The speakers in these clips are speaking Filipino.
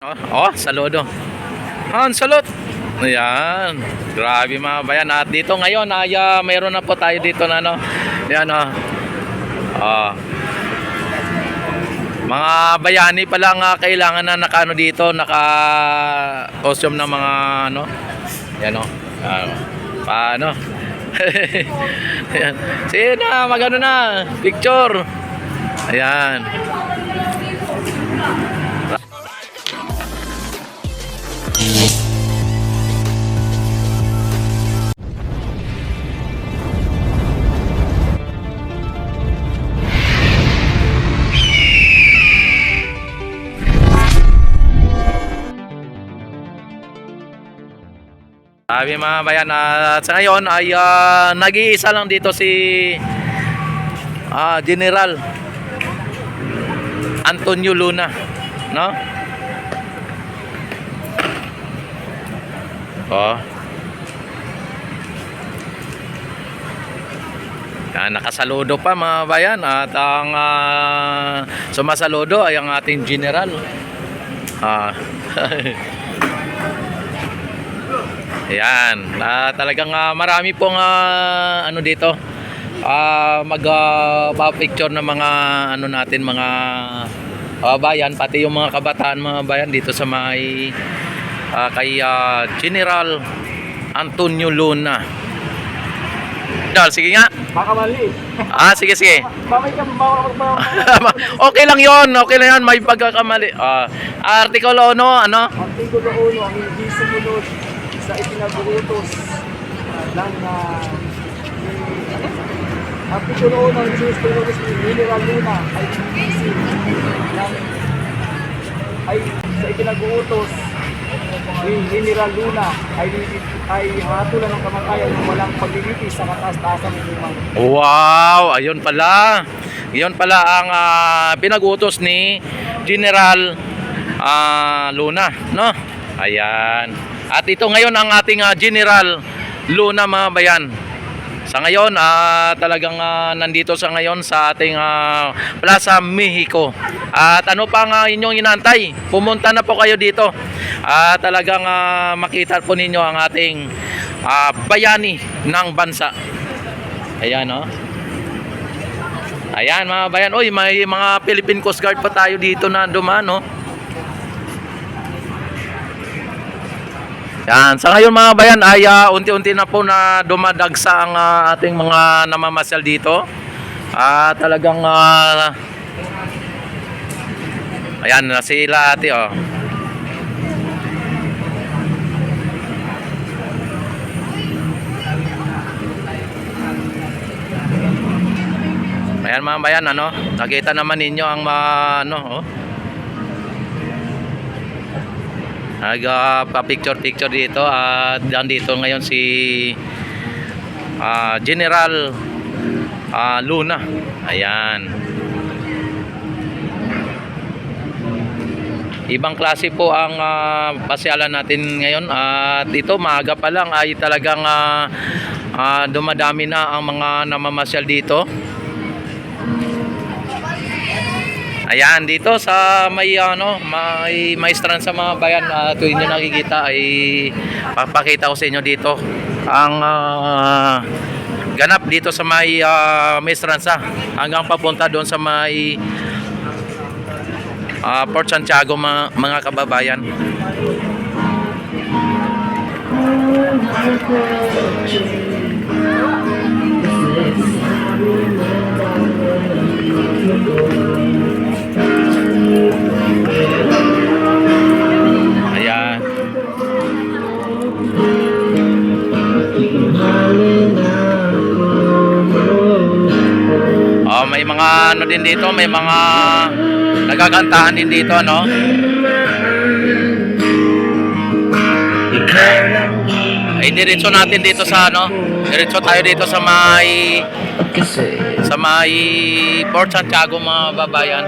Oh, saludo. Han, salud. Ayan. Grabe mga bayan. At dito ngayon ay mayroon na po tayo dito na ano. Ayan oh. Ah. Mga bayani pa lang kailangan na nakaano dito, naka costume ng mga ano. Ayan oh. Paano? Ayan. Sige na, magano na. Picture. Ayan. Sabi mga bayan, at sa ngayon ay nag-iisa lang dito si General Antonio Luna, no? Oh. Nakasaludo pa mga bayan, at ang sumasaludo ay ang ating General. Ayan, talagang marami pong ano dito magpa-picture ng mga ano natin, mga bayan, pati yung mga kabataan mga bayan dito sa may kay General Antonio Luna. Dal, sige nga. Baka mali. Sige, sige. Bakit ka Okay lang 'yon, okay lang 'yon, may pagkakamali. Artikulo 1, ano? Artikulo 1 ang hindi sumunod sa ipinabuutos ng Artikulo 1 ang hindi sumunod sa General Luna ay inisip ng sa ipinabuutos ni General Luna ay hatulan ng kamatayan ng walang paglilitis sa kataas-taasan ng limang. Wow, ayun pala. Iyon pala ang pinag-utos ni General Luna, no? Ayan. At ito ngayon ang ating General Luna mga bayan. Sa ngayon, talagang nandito sa ngayon sa ating Plaza Mexico. At ano pang inyong inantay? Pumunta na po kayo dito. Talagang makita po ninyo ang ating bayani ng bansa. Ayan, oh. Ayan mga bayan. Uy, may mga Philippine Coast Guard pa tayo dito na dumaan, no? Yan, sa ngayon mga bayan ay unti-unti na po na dumadagsa ang ating mga namamasyal dito. Talagang ayan na sila ate, oh. Ayan mga bayan, ano, nakita naman ninyo ang ano, oh. Nagpa-picture dito at dito ngayon si General Luna. Ayan. Ibang klase po ang pasyalan natin ngayon, at ito maaga pa lang ay talagang dumadami na ang mga namamasyal dito. Ayan, dito sa may ano, may maestran sa mga bayan, tuwing nyo nakikita ay papakita ko sa inyo dito ang ganap dito sa may maestransa hanggang papunta doon sa may Port Santiago mga kababayan. Ayan. May mga ano din dito, may mga nagagantahan din dito, no? Ay, diretso natin dito sa ano, diretso tayo dito sa may Port Santiago mga babayan.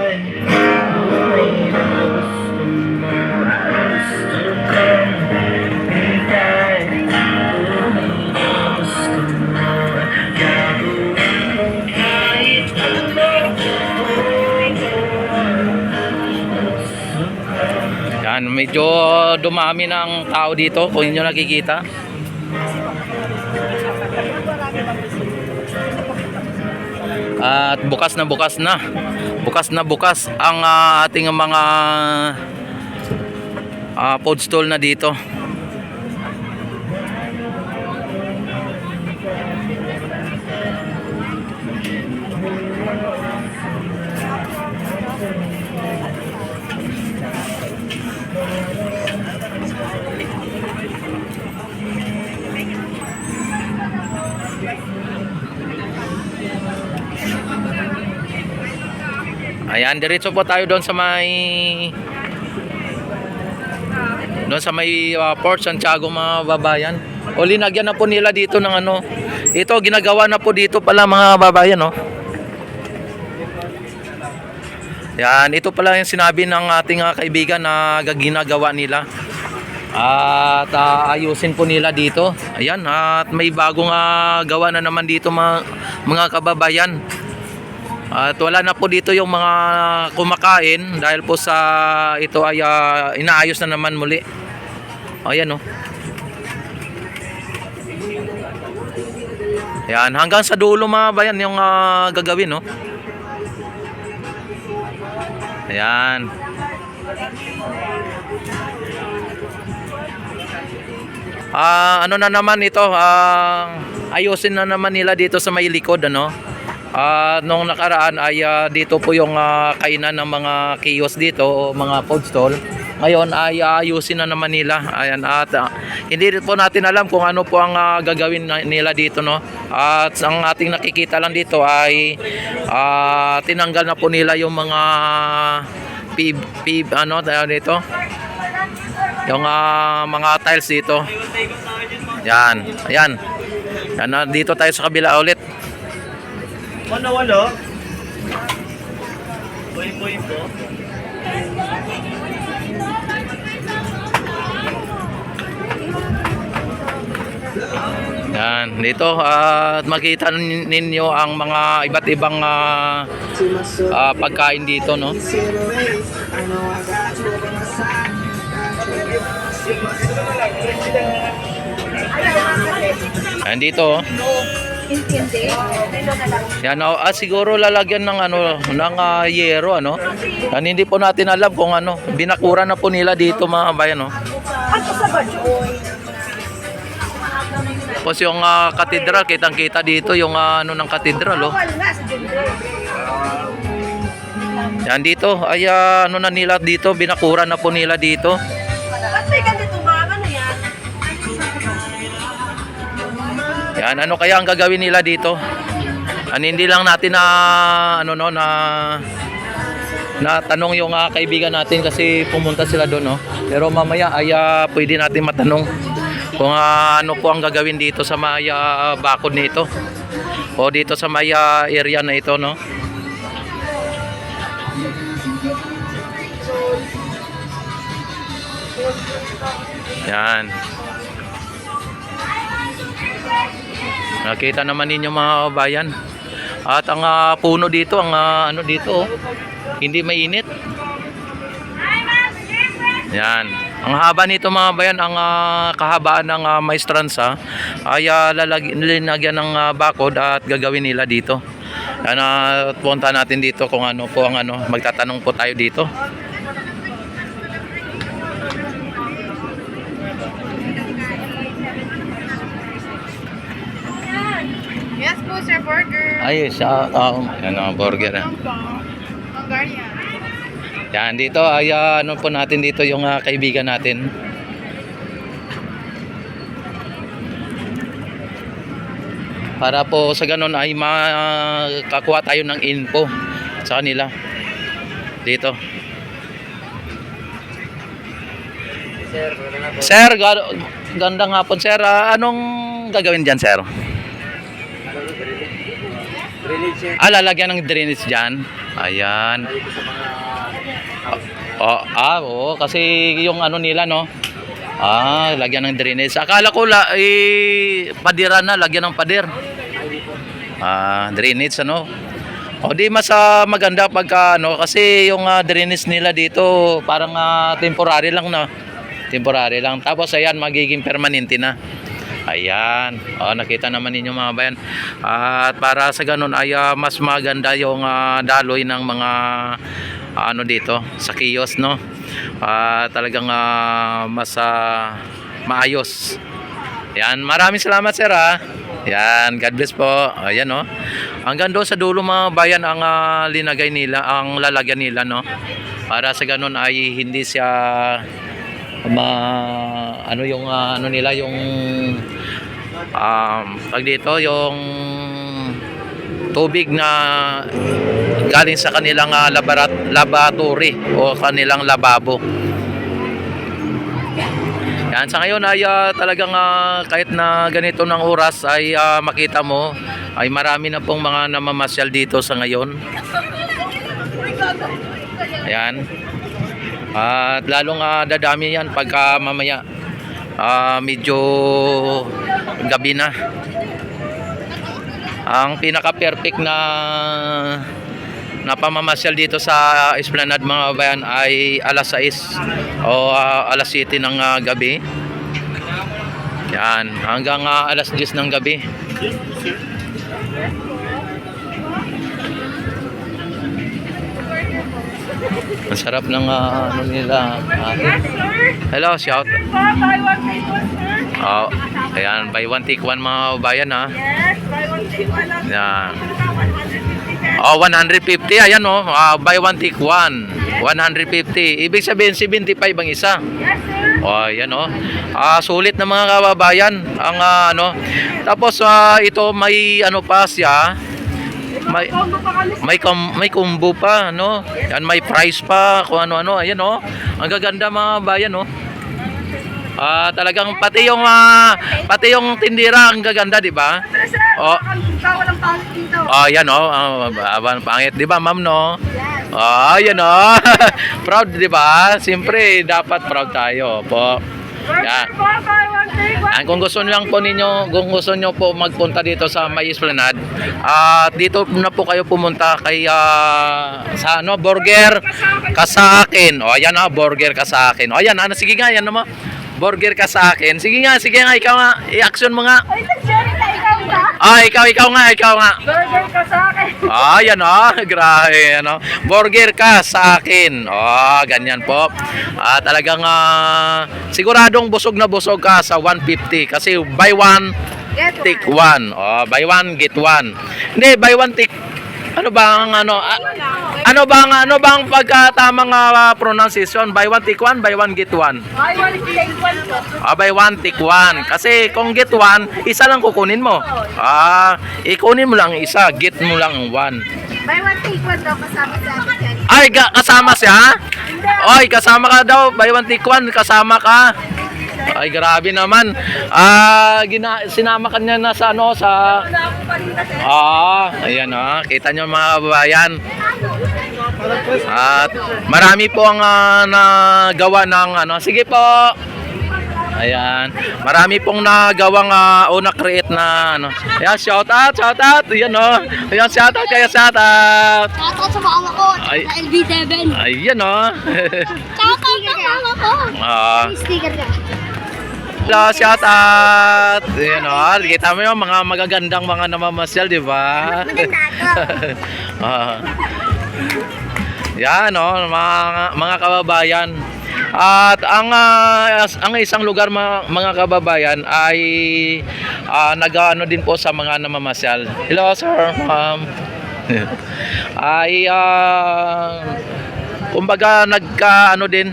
medyo dumami ng tao dito kung inyo nakikita. At bukas na bukas na. Bukas na bukas ang ating mga food stall na dito. Ayan, diretso po tayo doon sa may Port Santiago mga babayan. O linagyan na po nila dito ng ano. Ito ginagawa na po dito pala mga babayan, no. Yan, ito pala yung sinabi ng ating kaibigan na ginagawa nila. At ayusin po nila dito. Ayan, at may bagong gawa na naman dito mga kababayan. At wala na po dito yung mga kumakain dahil po sa ito ay inaayos na naman muli. Ayan, oh. Yan, hanggang sa dulo mga bayan yung gagawin, no. Ayan. Ano na naman ito, ayusin na naman nila dito sa may likod, ano. Nung nakaraan ay dito po yung kainan ng mga kiosk dito o mga food stall. Ngayon ay ayusin na naman nila. Ayan, at hindi po natin alam kung ano po ang gagawin nila dito, no. At ang ating nakikita lang dito ay tinanggal na po nila yung mga ano dito. Yung mga tiles dito. Yan, ayan. Yan, dito tayo sa kabila ulit. Wala. Boy po. Yan, dito at makita ninyo ang mga iba't ibang pagkain dito, no. Yan dito, oh. Yan, siguro lalagyan ng ano ng yero, ano. Yan, hindi po natin alam kung ano. Binakura na po nila dito mga bayan, no. Tapos yung katedral, kitang-kita dito yung ano ng katedral, oh. Yan dito, ay ano na nila dito, binakura na po nila dito. Yan, ano kaya ang gagawin nila dito? Hindi lang natin na ano no na tanong yung kaibigan natin kasi pumunta sila doon, no. Pero mamaya ay pwede natin matanong kung ano po ang gagawin dito sa may bakod nito o dito sa may area na ito, no. Yan. Nakita naman ninyo mga kabayan. At ang puno dito, ang ano dito, oh, hindi mainit. Yan. Ang haba nito mga bayan, ang kahabaan ng maestranza ay linagyan ng bakod at gagawin nila dito. Yan, punta natin dito kung ano po ang ano, magtatanong po tayo dito. Yes po, sir, burger. Ay, yan burger. Hungarian. Yan, dito ay ano po natin dito yung kaibigan natin. Para po sa ganun ay makakuha tayo ng info sa kanila. Dito. Sir, gandang hapon, sir. Anong gagawin dyan, sir? Lalagyan ng drainage dyan. Ayan. Oo, kasi yung ano nila, no. Lagyan ng drainage. Akala ko padira na, lagyan ng pader. Drainage, ano. O di mas maganda pagka ano kasi yung drainage nila dito parang temporary lang na. Temporary lang. Tapos ayan magiging permanente na. Ayan. O nakita naman ninyo mga bayan. At para sa ganun ay mas maganda yung daloy ng mga ano dito sa kiosk, no. Talagang mas maayos. Ayan, maraming salamat sir Yan, God bless po. Ayan oh. Hanggang doon sa dulo mga bayan ang linagay nila, ang lalagyan nila, no. Para sa ganun ay hindi siya ano yung ano nila yung pag dito yung tubig na galing sa kanilang laboratory o kanilang lababo. Yan, sa ngayon ay talagang kahit na ganito ng oras ay makita mo ay marami na pong mga namamasyal dito sa ngayon. Ayan. At lalong dadami yan pagka mamaya medyo gabi na. Ang pinaka-perfect na pamamasyal dito sa Esplanade mga bayan ay alas 6 o alas 7 ng gabi. Yan, hanggang alas 10 ng gabi. Ang sarap ng ano nila. Hello, shout. Buy one, take one, sir. Oh, ayan, buy one take one mga bayan Yes, buy one, take one lang. Yan. 150 Oh, 150. Ayan oh, buy one take one. 150. Ibig sabihin 75 ang isa. Yes, sir. Oh, ayan oh. Sulit na mga kababayan ang ano. Tapos ito may ano pa siya. May combo pa, no? Yan, may price pa, kung ano-ano. Ayan oh. Ang gaganda mga bayan oh. Talagang pati yung tindira ang gaganda, di ba? Oh. Walang pangit dito. Oh, yan oh. Pangit, di ba, ma'am, no? Oh, yan oh. Proud, di ba? Siyempre, dapat proud tayo po. Yan. Buy one, take one. Kung gusto niyo lang po ninyo, kung gusto niyo po magpunta dito sa May Esplanade, dito na po kayo pumunta kay sa ano, Burger Kasakin. O ayan Burger Kasakin. O ayan, sige nga, yan naman. Burger Kasakin. Sige nga, ikaw nga, i-action mo nga. Ay, sorry na ikaw ba? Ikaw nga. Burger ka sa akin. Ayan grabe ano. Burger ka sa akin. Ganyan po. Talagang siguradong busog na busog ka sa 150 kasi buy one take one. Buy one get one. Hindi, buy one take ano bang pagkatamang pronunciation? Buy one take one, buy one get one. Buy one, take one po. Buy one take one. Kasi kung get one, isa lang kukunin mo. Ikunin mo lang isa, get mo lang one. Buy one, take one daw kasama sa akin yan. Ay, kasama siya? Ay, kasama ka daw. Buy one take one, kasama ka. Ay, grabe naman. Sinama ka niya na sa ano, sa... ayan kita nyo mga kababayan. At marami po ang nagawa ng ano. Sige po. Ayan. Marami pong nagawang na-create na ano. Ayan, shout out. Ayan Ayan, shout out. Shoutout sa mama ko, Ay. sa LB7. Ayan Shoutout sa mama ko. May sticker ka. Hello, shout out. Ayan kita mo yung mga magagandang mga namamasyal, di ba? Yan mga kababayan. At ang isang lugar mga kababayan ay nag-ano din po sa mga namamasyal. Hello sir, ma'am. Ay kumbaga nagka-ano din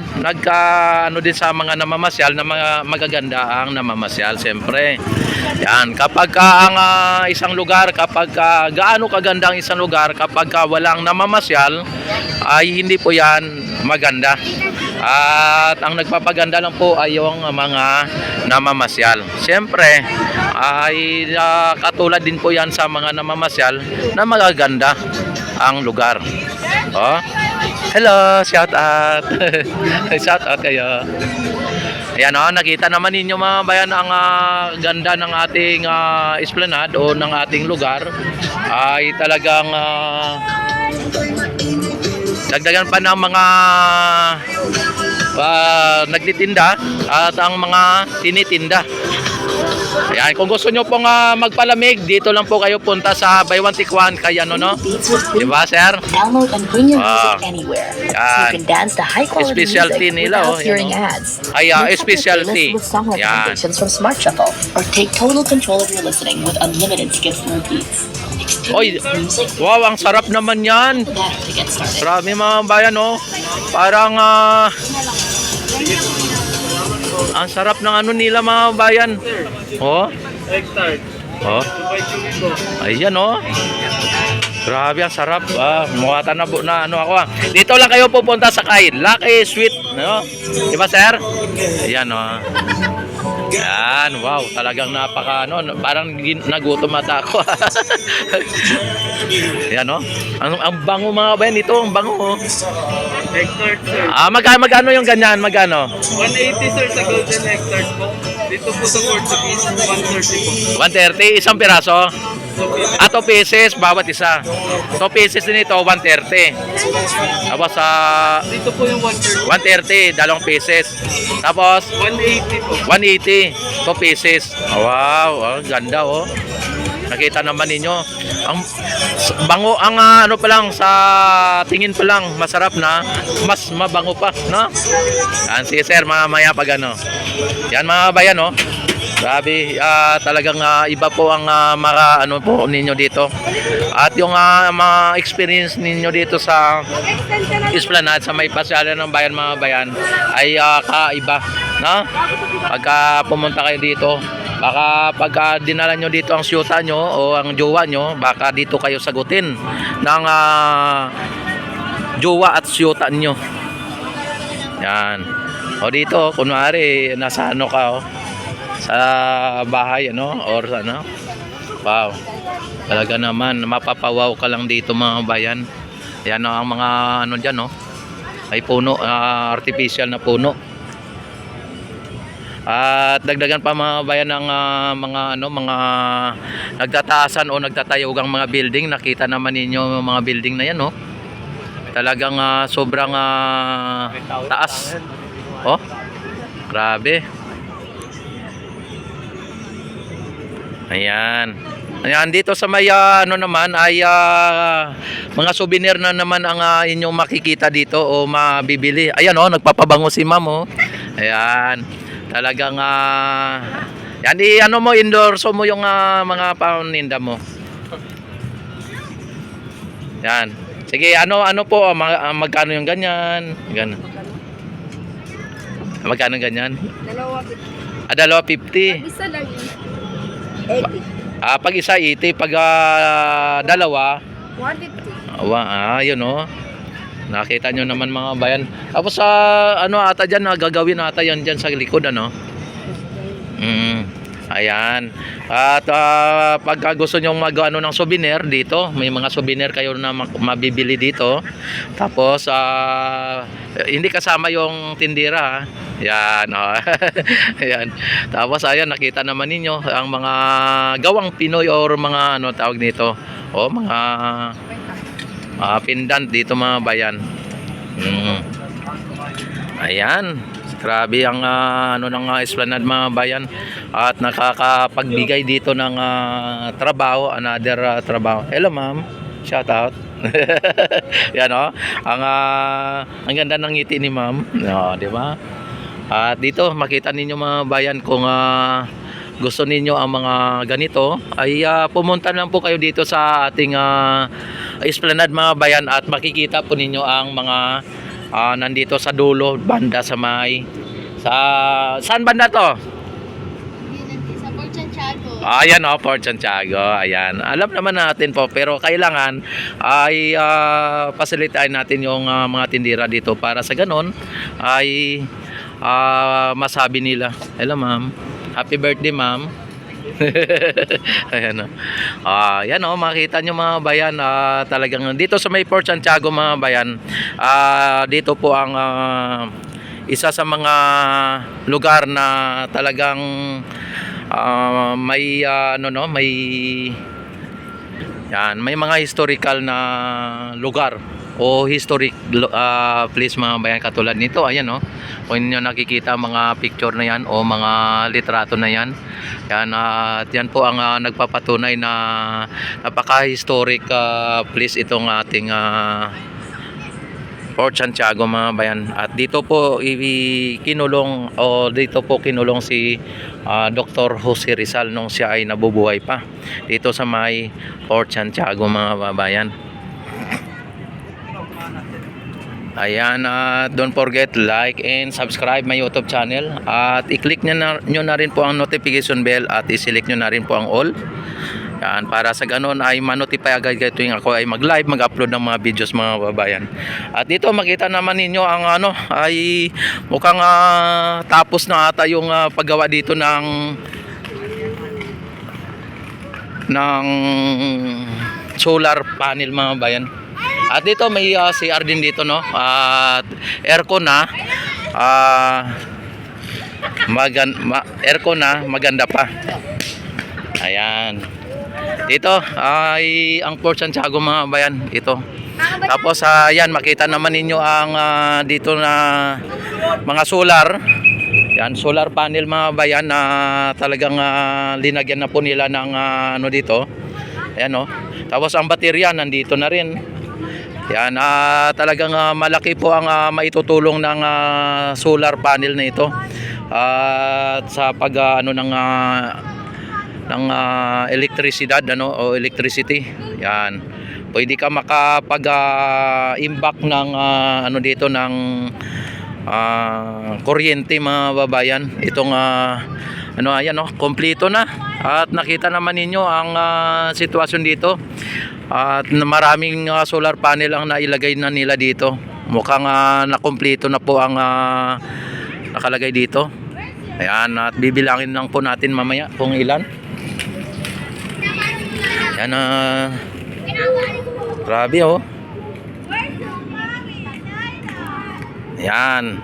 sa mga namamasyal na mga magaganda ang namamasyal siyempre. Yan, kapag ang isang lugar, kapag gaano kaganda ang isang lugar, kapag walang namamasyal ay hindi po yan maganda. At ang nagpapaganda lang po ay yung mga namamasyal. Siyempre ay katulad din po yan sa mga namamasyal na magaganda ang lugar. Hello, shout out. Shout out kayo. Ayan o, nakita naman ninyo mga bayan ang ganda ng ating esplanade o ng ating lugar. Ay talagang dagdagan pa ng mga nagtitinda at ang mga tinitinda. Ayan, kung gusto nyo pong magpalamig, dito lang po kayo punta sa Buy One Take One kay ano, no? Diba, sir? Download and bring your Ah, music anywhere. So yan. you can dance to high quality Specialty music nila, without oh, hearing yan, oh. ads. Ay, Mix up your specialty. playlist with song Yan. recommendations from Smart Shuffle or take total control of your listening with unlimited skips and repeats. Oy, Experience music wow, ang sarap naman yan. better to get started. Marami mga bayan, oh. Parang ang sarap ng ano nila mga bayan. Oh. Oh. Ayan, oh. Grabe, ang sarap. Mukha na ano ako. Dito lang kayo pupunta sa Lucky Sweet, no? Diba, sir? Ayan, oh. Yan, wow, talagang napaka parang nagutom ata ako. Yan, oh. Ang bango mga bayan ito, ang bango, oh. Hectare, sir. Magkano yung ganyan? Magkano? 180, sir, sa golden hectare po. Dito po sa Portuguese, 130 po. 130, isang piraso. So, 2 pieces bawat isa. 2 pieces din ito, 130. Tapos dito po yung 130. 130, 2 pieces. Tapos 180 po. 180, 2 pieces. Oh, wow, ganda, oh. Nakita naman ninyo. Ang bango, ang ano pa lang, sa tingin pa lang, masarap na. Mas mabango pa, no? Yan, sige sir, mamaya pag ano. Yan mga bayan, oh. Grabe, talagang iba po ang ano po ninyo dito. At yung mga experience ninyo dito sa Esplanade, sa may pasyalan ng bayan mga bayan, ay kaiba, no? Pagka pumunta kayo dito, baka pagka dinala nyo dito ang syuta nyo o ang jowa nyo, baka dito kayo sagutin ng jowa at syuta nyo. Yan. O dito, kunwari, nasa ano ka, oh, sa bahay, ano, or ano. Wow. Talaga naman, mapapawaw ka lang dito mga bayan. Yan ang mga ano dyan, no? Ay puno, artificial na puno. At dagdagan pa mga bayan ng mga ano, mga nagtataasan o nagtatayugang mga building. Nakita naman ninyo mga building na yan, no? Talagang sobrang taas. Oh. Grabe. Ayan. Ayan, dito sa may ano naman ay mga souvenir na naman ang inyong makikita dito o mabibili. Ayan, oh, nagpapabango si ma'am, oh. Ayan. Talagang yan, ano mo, endorso mo yung mga paninda mo. Yan. Sige, ano po, magkano yung ganyan? Ganun. Magkano ganyan? Dalawa. 250. Isa lang yun. 80. Pag isa 80, pag dalawa 150. yun, oh. Nakita nyo naman mga bayan. Tapos sa ano ata dyan, gagawin ata yan dyan sa likod, ano. Ayan. At pagka gusto nyo mag-ano ng souvenir dito, may mga souvenir kayo na mabibili dito. Tapos hindi kasama yung tindira, ha. Yan, oh. Ayan. Tapos ayan, nakita naman ninyo ang mga gawang Pinoy or mga ano tawag nito, o mga pendant dito mga bayan. Ayan, grabe ang ano ng Esplanade mga bayan, at nakakapagbigay dito ng trabaho, another trabaho. Hello ma'am, shout out. Yan, oh. Ang ganda ng ngiti ni ma'am, no, di ba? At dito makita ninyo mga bayan, kung gusto ninyo ang mga ganito ay pumunta lang po kayo dito sa ating Esplanade mga bayan, at makikita po ninyo ang mga nandito sa dulo banda sa may saan banda to? Sa Port Santiago. Ayan, oh, Port Santiago. Ayan, alam naman natin po, pero kailangan ay pasilitahin natin yung mga tindira dito para sa ganon ay masabi nila, hello ma'am, happy birthday ma'am. Ayan o. Yan o, makita nyo mga bayan, talagang dito sa may Port Santiago mga bayan, dito po ang isa sa mga lugar na talagang may may mga historical na lugar o historic place mga bayan katulad nito. Ayan o, kung inyo nakikita mga picture na yan o mga litrato na yan, yan, at yan po ang nagpapatunay na napaka-historic place itong ating Port Santiago mga bayan. At dito po kinulong si Dr. Jose Rizal nung siya ay nabubuhay pa dito sa may Port Santiago mga bayan. Ayan, don't forget like and subscribe my YouTube channel at i-click nyo na rin po ang notification bell at i-select nyo na rin po ang all. Yan, para sa ganun ay ma-notify agad kayo tuwing ako ay mag-live, mag-upload ng mga videos mga babayan. At dito makita naman ninyo ang ay mukhang tapos na ata yung paggawa dito ng solar panel mga bayan. At dito may CR din dito no. At aircon na. Aircon na, maganda pa. Ayan. Dito ay ang Port Santiago mga bayan ito. Tapos yan, makita naman ninyo ang dito na mga solar. Yan, solar panel mga bayan na talagang linagyan na po nila ng dito. Ayan oh. Tapos ang baterya nandito na rin. Yan, talagang malaki po ang maitutulong ng solar panel na ito. At sa pag ng elektrisidad o electricity. Yan. Pwede ka makapag-imbak ng dito ng kuryente mga babayan. Itong ayan kompleto na. At nakita naman ninyo ang sitwasyon dito. At maraming solar panel ang nailagay na nila dito. Mukhang nakompleto na po ang nakalagay dito. Ayan, at bibilangin lang po natin mamaya kung ilan. Yan, grabe oh. Yan.